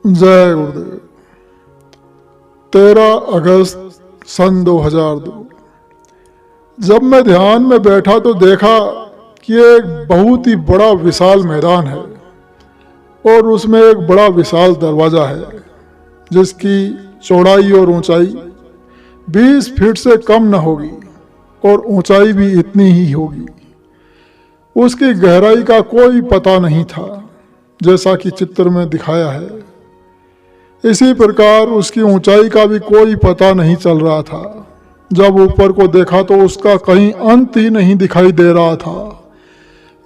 जय गुरुदेव। 13 अगस्त सन 2002। जब मैं ध्यान में बैठा तो देखा कि एक बहुत ही बड़ा विशाल मैदान है और उसमें एक बड़ा विशाल दरवाज़ा है जिसकी चौड़ाई और ऊंचाई 20 फीट से कम न होगी और ऊंचाई भी इतनी ही होगी। उसकी गहराई का कोई पता नहीं था, जैसा कि चित्र में दिखाया है। इसी प्रकार उसकी ऊंचाई का भी कोई पता नहीं चल रहा था। जब ऊपर को देखा तो उसका कहीं अंत ही नहीं दिखाई दे रहा था।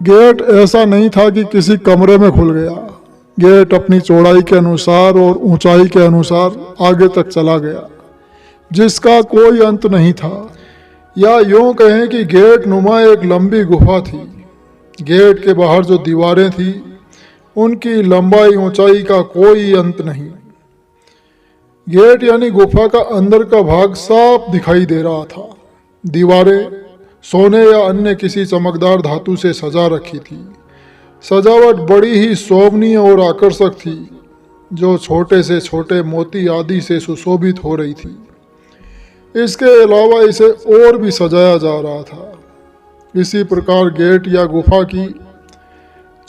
गेट ऐसा नहीं था कि किसी कमरे में खुल गया। गेट अपनी चौड़ाई के अनुसार और ऊंचाई के अनुसार आगे तक चला गया, जिसका कोई अंत नहीं था। या यूं कहें कि गेट नुमा एक लंबी गुफा थी। गेट के बाहर जो दीवारें थी उनकी लंबाई ऊंचाई का कोई अंत नहीं। गेट यानी गुफा का अंदर का भाग साफ दिखाई दे रहा था। दीवारें सोने या अन्य किसी चमकदार धातु से सजा रखी थी। सजावट बड़ी ही शोभनीय और आकर्षक थी, जो छोटे से छोटे मोती आदि से सुशोभित हो रही थी। इसके अलावा इसे और भी सजाया जा रहा था। इसी प्रकार गेट या गुफा की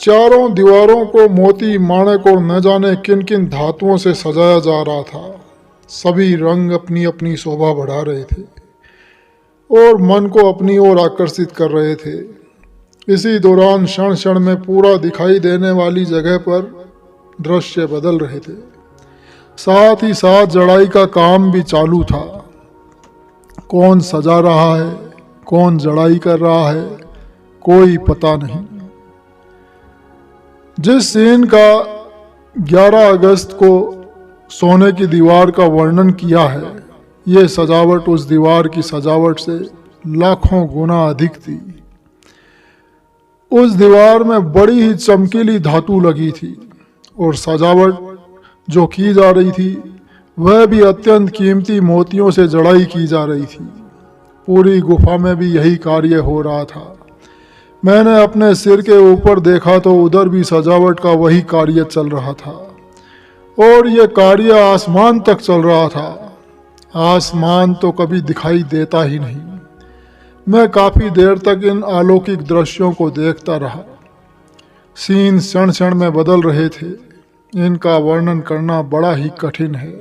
चारों दीवारों को मोती, माणक और न जाने किन किन धातुओं से सजाया जा रहा था। सभी रंग अपनी अपनी शोभा बढ़ा रहे थे और मन को अपनी ओर आकर्षित कर रहे थे। इसी दौरान क्षण क्षण में पूरा दिखाई देने वाली जगह पर दृश्य बदल रहे थे। साथ ही साथ जड़ाई का काम भी चालू था। कौन सजा रहा है, कौन जड़ाई कर रहा है, कोई पता नहीं। जिस सीन का 11 अगस्त को सोने की दीवार का वर्णन किया है, ये सजावट उस दीवार की सजावट से लाखों गुना अधिक थी। उस दीवार में बड़ी ही चमकीली धातु लगी थी और सजावट जो की जा रही थी वह भी अत्यंत कीमती मोतियों से जड़ाई की जा रही थी। पूरी गुफा में भी यही कार्य हो रहा था। मैंने अपने सिर के ऊपर देखा तो उधर भी सजावट का वही कार्य चल रहा था और ये कार्य आसमान तक चल रहा था। आसमान तो कभी दिखाई देता ही नहीं। मैं काफ़ी देर तक इन अलौकिक दृश्यों को देखता रहा। सीन क्षण क्षण में बदल रहे थे। इनका वर्णन करना बड़ा ही कठिन है।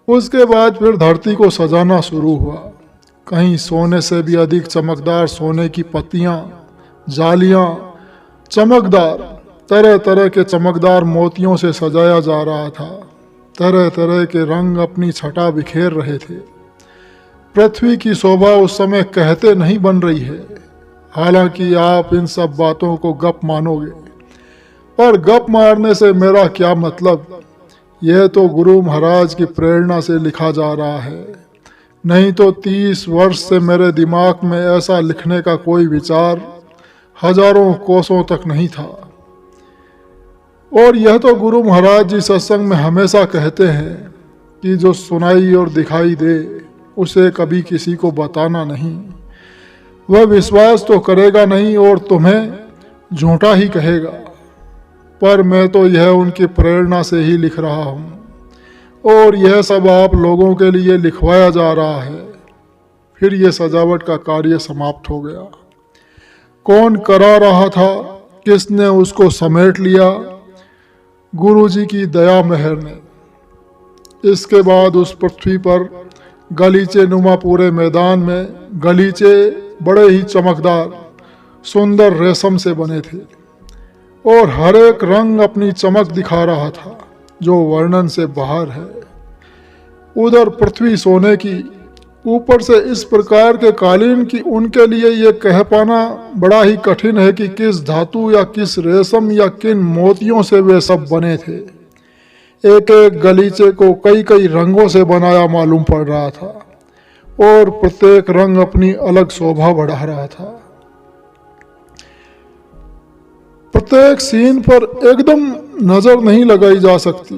उसके बाद फिर धरती को सजाना शुरू हुआ। कहीं सोने से भी अधिक चमकदार सोने की पत्तियां, जालियां, चमकदार तरह तरह के चमकदार मोतियों से सजाया जा रहा था। तरह तरह के रंग अपनी छटा बिखेर रहे थे। पृथ्वी की शोभा उस समय कहते नहीं बन रही है। हालांकि आप इन सब बातों को गप मानोगे, पर गप मारने से मेरा क्या मतलब। यह तो गुरु महाराज की प्रेरणा से लिखा जा रहा है। नहीं तो 30 वर्ष से मेरे दिमाग में ऐसा लिखने का कोई विचार हजारों कोसों तक नहीं था। और यह तो गुरु महाराज जी सत्संग में हमेशा कहते हैं कि जो सुनाई और दिखाई दे उसे कभी किसी को बताना नहीं। वह विश्वास तो करेगा नहीं और तुम्हें झूठा ही कहेगा। पर मैं तो यह उनकी प्रेरणा से ही लिख रहा हूँ और यह सब आप लोगों के लिए लिखवाया जा रहा है। फिर यह सजावट का कार्य समाप्त हो गया। कौन करा रहा था, किसने उसको समेट लिया? गुरु जी की दया मेहर ने। इसके बाद उस पृथ्वी पर गलीचे नुमा पूरे मैदान में गलीचे बड़े ही चमकदार सुंदर रेशम से बने थे और हर एक रंग अपनी चमक दिखा रहा था जो वर्णन से बाहर है। उधर पृथ्वी सोने की, ऊपर से इस प्रकार के कालीन कि उनके लिए ये कह पाना बड़ा ही कठिन है कि किस धातु या किस रेशम या किन मोतियों से वे सब बने थे। एक एक गलीचे को कई कई रंगों से बनाया मालूम पड़ रहा था और प्रत्येक रंग अपनी अलग शोभा बढ़ा रहा था। प्रत्येक सीन पर एकदम नजर नहीं लगाई जा सकती,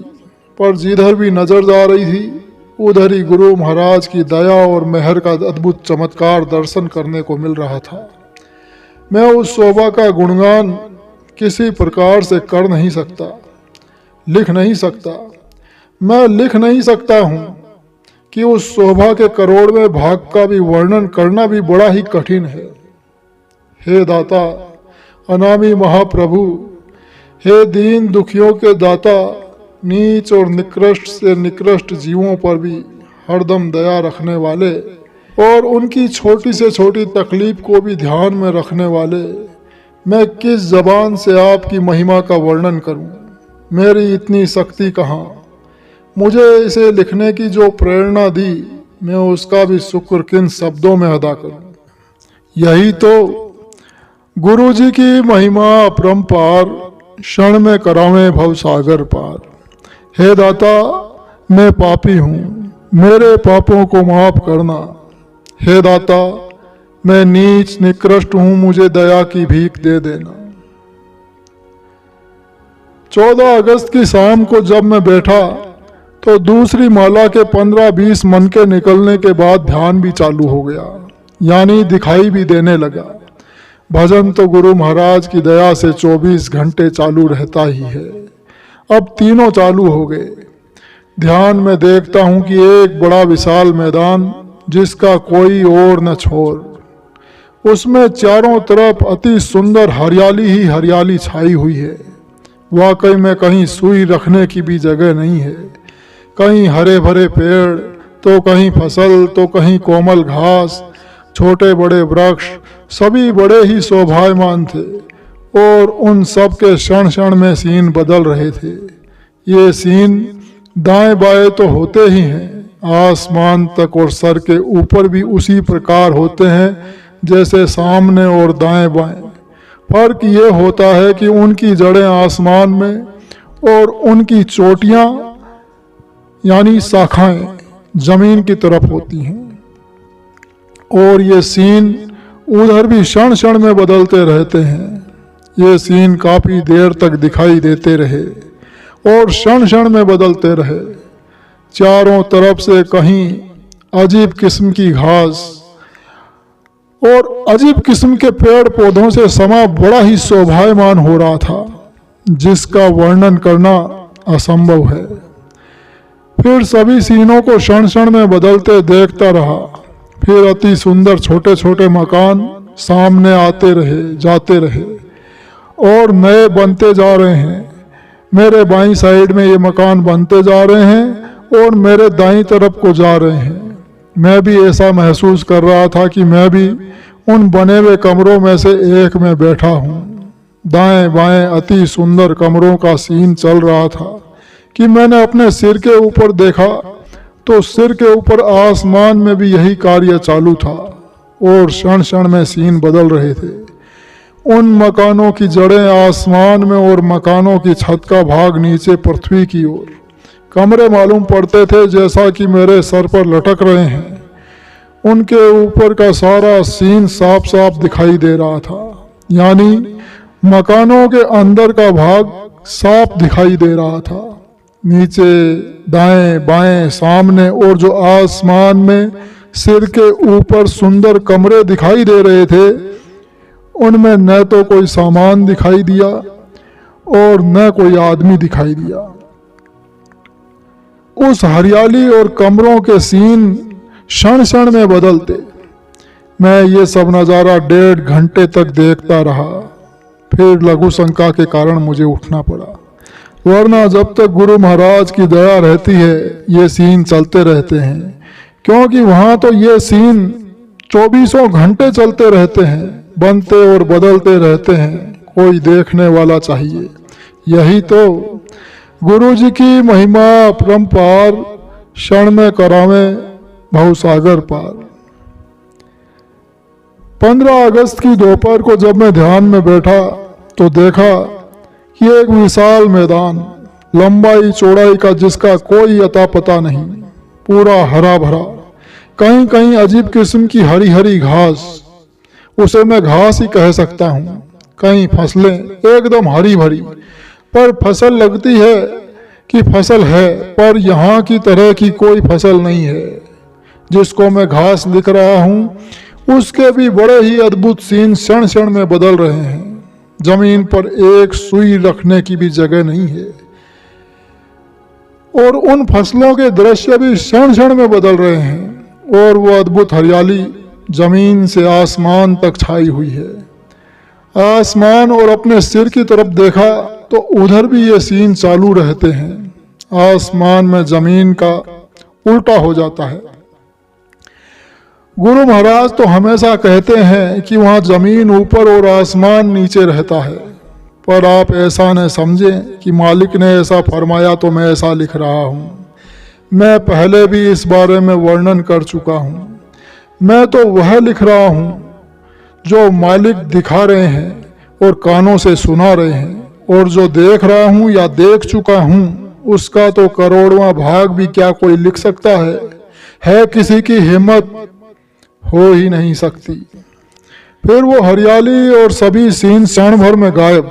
पर जिधर भी नजर जा रही थी उधर ही गुरु महाराज की दया और मेहर का अद्भुत चमत्कार दर्शन करने को मिल रहा था। मैं उस शोभा का गुणगान किसी प्रकार से कर नहीं सकता, लिख नहीं सकता। मैं लिख नहीं सकता हूँ कि उस शोभा के करोड़वें भाग का भी वर्णन करना भी बड़ा ही कठिन है। हे दाता, अनामी महाप्रभु, हे दीन दुखियों के दाता, नीच और निकृष्ट से निकृष्ट जीवों पर भी हरदम दया रखने वाले और उनकी छोटी से छोटी तकलीफ को भी ध्यान में रखने वाले, मैं किस जबान से आपकी महिमा का वर्णन करूं? मेरी इतनी शक्ति कहाँ? मुझे इसे लिखने की जो प्रेरणा दी, मैं उसका भी शुक्र किन शब्दों में अदा करूं? यही तो गुरु जी की महिमा अपरंपार, क्षण में करावे भव सागर पार। हे दाता, मैं पापी हूँ, मेरे पापों को माफ करना। हे दाता, मैं नीच निकृष्ट हूँ, मुझे दया की भीख दे देना। 14 अगस्त की शाम को जब मैं बैठा तो दूसरी माला के 15-20 मन के निकलने के बाद ध्यान भी चालू हो गया, यानी दिखाई भी देने लगा। भजन तो गुरु महाराज की दया से 24 घंटे चालू रहता ही है। अब तीनों चालू हो गए। ध्यान में देखता हूं कि एक बड़ा विशाल मैदान जिसका कोई और न छोर, उसमें चारों तरफ अति सुंदर हरियाली ही हरियाली छाई हुई है। वाकई में कहीं सुई रखने की भी जगह नहीं है। कहीं हरे भरे पेड़, तो कहीं फसल, तो कहीं कोमल घास, छोटे बड़े वृक्ष, सभी बड़े ही शोभायमान थे और उन सब के क्षण क्षण में सीन बदल रहे थे। ये सीन दाएं बाएं तो होते ही हैं, आसमान तक और सर के ऊपर भी उसी प्रकार होते हैं जैसे सामने और दाएं बाएं। फर्क ये होता है कि उनकी जड़ें आसमान में और उनकी चोटियां यानी शाखाएं जमीन की तरफ होती हैं। और ये सीन उधर भी क्षण क्षण में बदलते रहते हैं। ये सीन काफी देर तक दिखाई देते रहे और क्षण क्षण में बदलते रहे। चारों तरफ से कहीं अजीब किस्म की घास और अजीब किस्म के पेड़ पौधों से समा बड़ा ही शोभायमान हो रहा था, जिसका वर्णन करना असंभव है। फिर सभी सीनों को क्षण क्षण में बदलते देखता रहा। फिर अति सुंदर छोटे छोटे मकान सामने आते रहे, जाते रहे और नए बनते जा रहे हैं। मेरे बाईं साइड में ये मकान बनते जा रहे हैं और मेरे दाईं तरफ को जा रहे हैं। मैं भी ऐसा महसूस कर रहा था कि मैं भी उन बने हुए कमरों में से एक में बैठा हूँ। दाएं बाएं अति सुंदर कमरों का सीन चल रहा था कि मैंने अपने सिर के ऊपर देखा तो सिर के ऊपर आसमान में भी यही कार्य चालू था और क्षण क्षण में सीन बदल रहे थे। उन मकानों की जड़ें आसमान में और मकानों की छत का भाग नीचे पृथ्वी की ओर। कमरे मालूम पड़ते थे जैसा कि मेरे सर पर लटक रहे हैं। उनके ऊपर का सारा सीन साफ साफ दिखाई दे रहा था, यानी मकानों के अंदर का भाग साफ दिखाई दे रहा था। नीचे दाएं बाएं सामने और जो आसमान में सिर के ऊपर सुंदर कमरे दिखाई दे रहे थे, उनमें न तो कोई सामान दिखाई दिया और न कोई आदमी दिखाई दिया। उस हरियाली और कमरों के सीन क्षण क्षण में बदलते। मैं ये सब नज़ारा 1.5 घंटे तक देखता रहा। फिर लघु शंका के कारण मुझे उठना पड़ा, वरना जब तक गुरु महाराज की दया रहती है ये सीन चलते रहते हैं, क्योंकि वहाँ तो ये सीन 24 घंटे चलते रहते हैं, बनते और बदलते रहते हैं। कोई देखने वाला चाहिए। यही तो गुरु जी की महिमा अपरंपार, क्षण में करावे भवसागर पार। 15 अगस्त की दोपहर को जब मैं ध्यान में बैठा तो देखा कि एक विशाल मैदान, लंबाई चौड़ाई का जिसका कोई अता पता नहीं, पूरा हरा भरा, कहीं कहीं अजीब किस्म की हरी हरी घास, उसे मैं घास ही कह सकता हूँ। कहीं फसलें एकदम हरी भरी, पर फसल लगती है कि फसल है, पर यहाँ की तरह की कोई फसल नहीं है। जिसको मैं घास दिख रहा हूँ उसके भी बड़े ही अद्भुत सीन क्षण क्षण में बदल रहे हैं। जमीन पर एक सुई रखने की भी जगह नहीं है। और उन फसलों के दृश्य भी क्षण क्षण में बदल रहे हैं और वो अद्भुत हरियाली जमीन से आसमान तक छाई हुई है। आसमान और अपने सिर की तरफ देखा तो उधर भी ये सीन चालू रहते हैं। आसमान में जमीन का उल्टा हो जाता है। गुरु महाराज तो हमेशा कहते हैं कि वहाँ जमीन ऊपर और आसमान नीचे रहता है, पर आप ऐसा न समझें कि मालिक ने ऐसा फरमाया तो मैं ऐसा लिख रहा हूँ। मैं पहले भी इस बारे में वर्णन कर चुका हूँ। मैं तो वह लिख रहा हूँ जो मालिक दिखा रहे हैं और कानों से सुना रहे हैं, और जो देख रहा हूँ या देख चुका हूँ उसका तो करोड़वां भाग भी क्या कोई लिख सकता है किसी की हिम्मत हो ही नहीं सकती। फिर वो हरियाली और सभी सीन क्षण भर में गायब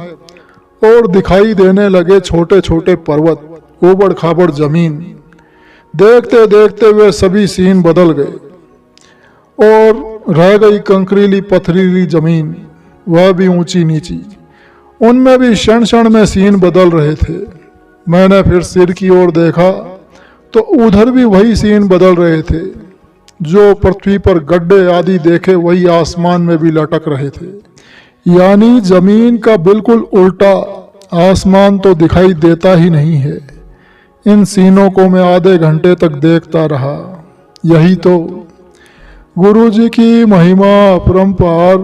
और दिखाई देने लगे छोटे छोटे पर्वत, ऊबड़ खाबड़ जमीन। देखते देखते वे सभी सीन बदल गए और रह गई कंकरीली पथरीली जमीन, वह भी ऊंची नीची। उनमें भी क्षण क्षण में सीन बदल रहे थे। मैंने फिर सिर की ओर देखा तो उधर भी वही सीन बदल रहे थे। जो पृथ्वी पर गड्ढे आदि देखे वही आसमान में भी लटक रहे थे। यानी जमीन का बिल्कुल उल्टा। आसमान तो दिखाई देता ही नहीं है। इन सीनों को मैं आधे घंटे तक देखता रहा। यही तो गुरु जी की महिमा अपरंपार,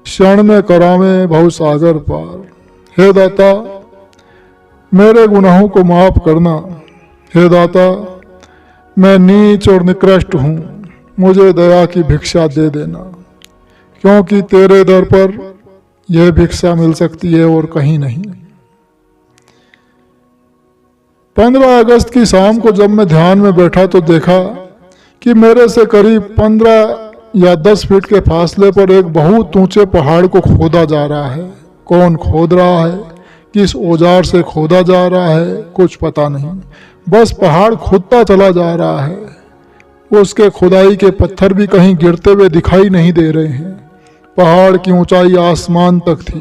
क्षण में करावे भवसागर पार। हे दाता, मेरे गुनाहों को माफ करना। हे दाता, मैं नीच और निकृष्ट हूँ, मुझे दया की भिक्षा दे देना, क्योंकि तेरे दर पर यह भिक्षा मिल सकती है और कहीं नहीं। 15 अगस्त की शाम को जब मैं ध्यान में बैठा तो देखा कि मेरे से करीब 15 या 10 फीट के फासले पर एक बहुत ऊंचे पहाड़ को खोदा जा रहा है। कौन खोद रहा है, किस औजार से खोदा जा रहा है, कुछ पता नहीं। बस पहाड़ खुदता चला जा रहा है। उसके खुदाई के पत्थर भी कहीं गिरते हुए दिखाई नहीं दे रहे हैं। पहाड़ की ऊंचाई आसमान तक थी।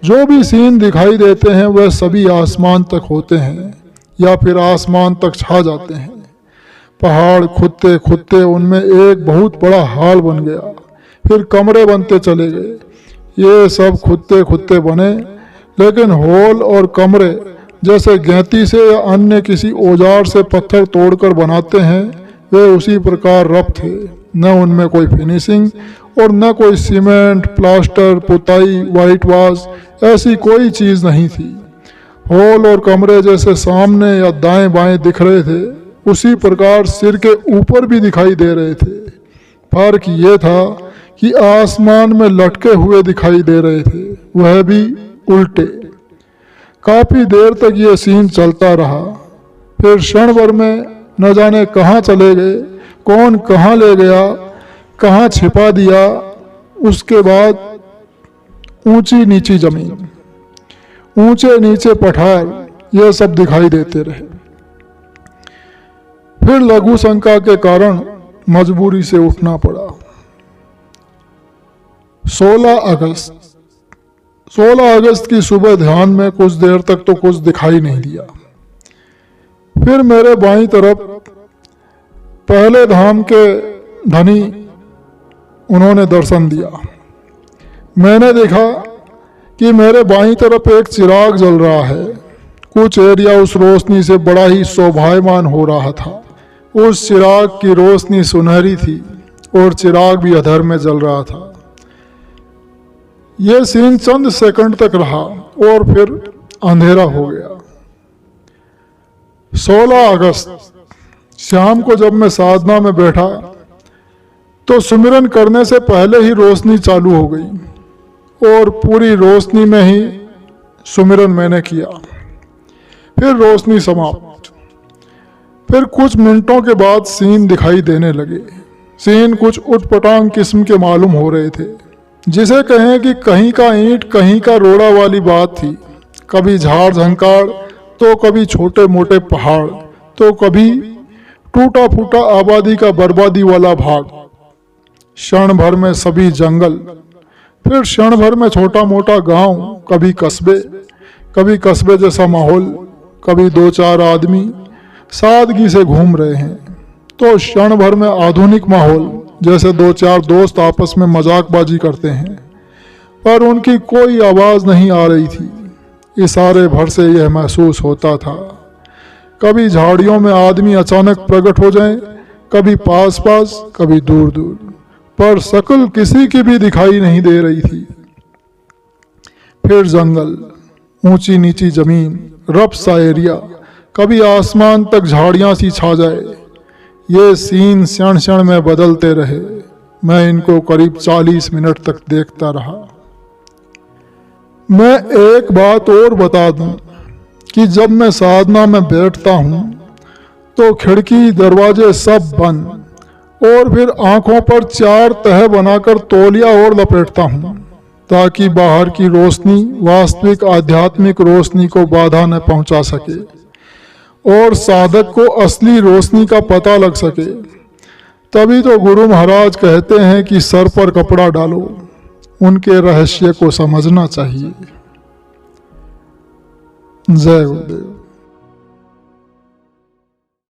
जो भी सीन दिखाई देते हैं वह सभी आसमान तक होते हैं या फिर आसमान तक छा जाते हैं। पहाड़ खुदते खुदते उनमें एक बहुत बड़ा हाल बन गया। फिर कमरे बनते चले गए। ये सब खुदते खुदते बने, लेकिन होल और कमरे जैसे गैंती से या अन्य किसी औजार से पत्थर तोड़कर बनाते हैं, वे उसी प्रकार रफ थे। न उनमें कोई फिनिशिंग और न कोई सीमेंट, प्लास्टर, पुताई, वाइट वॉश, ऐसी कोई चीज नहीं थी। होल और कमरे जैसे सामने या दाएं बाएं दिख रहे थे, उसी प्रकार सिर के ऊपर भी दिखाई दे रहे थे। फर्क ये था कि आसमान में लटके हुए दिखाई दे रहे थे, वह भी उल्टे। काफी देर तक ये सीन चलता रहा। फिर क्षण भर में न जाने कहाँ चले गए, कौन कहाँ ले गया, कहाँ छिपा दिया। उसके बाद ऊंची नीची जमीन, ऊंचे नीचे पठार, ये सब दिखाई देते रहे। फिर लघु शंका के कारण मजबूरी से उठना पड़ा। 16 अगस्त की सुबह ध्यान में कुछ देर तक तो कुछ दिखाई नहीं दिया। फिर मेरे बाईं तरफ पहले धाम के धनी उन्होंने दर्शन दिया। मैंने देखा कि मेरे बाईं तरफ एक चिराग जल रहा है। कुछ एरिया उस रोशनी से बड़ा ही शोभायमान हो रहा था। उस चिराग की रोशनी सुनहरी थी और चिराग भी अधर में जल रहा था। यह सीन चंद सेकंड तक रहा और फिर अंधेरा हो गया। 16 अगस्त शाम को जब मैं साधना में बैठा तो सुमिरन करने से पहले ही रोशनी चालू हो गई और पूरी रोशनी में ही सुमिरन मैंने किया। फिर रोशनी समाप्त। फिर कुछ मिनटों के बाद सीन दिखाई देने लगे। सीन कुछ उटपटांग किस्म के मालूम हो रहे थे, जिसे कहें कि कहीं का ईंट कहीं का रोड़ा वाली बात थी। कभी झाड़ झंकार तो कभी छोटे मोटे पहाड़ तो कभी टूटा फूटा आबादी का बर्बादी वाला भाग। क्षण भर में सभी जंगल, फिर क्षण भर में छोटा मोटा गांव, कभी कस्बे जैसा माहौल, कभी 2-4 आदमी, सादगी से घूम रहे हैं, तो क्षण भर में आधुनिक माहौल, जैसे दो चार दोस्त आपस में मजाकबाजी करते हैं, पर उनकी कोई आवाज़ नहीं आ रही थी। इशारे भर से यह महसूस होता था। कभी झाड़ियों में आदमी अचानक प्रकट हो जाए, कभी पास पास, कभी दूर दूर, पर शक्ल किसी की भी दिखाई नहीं दे रही थी। फिर जंगल, ऊंची नीची जमीन, रफ सा एरिया, कभी आसमान तक झाड़ियां सी छा जाए। ये सीन क्षण क्षण में बदलते रहे। मैं इनको करीब 40 मिनट तक देखता रहा। मैं एक बात और बता दूं कि जब मैं साधना में बैठता हूं तो खिड़की दरवाजे सब बंद और फिर आंखों पर 4 तह बनाकर तौलिया और लपेटता हूं, ताकि बाहर की रोशनी वास्तविक आध्यात्मिक रोशनी को बाधा न पहुंचा सके और साधक को असली रोशनी का पता लग सके। तभी तो गुरु महाराज कहते हैं कि सर पर कपड़ा डालो, उनके रहस्य को समझना चाहिए। जय गुरुदेव।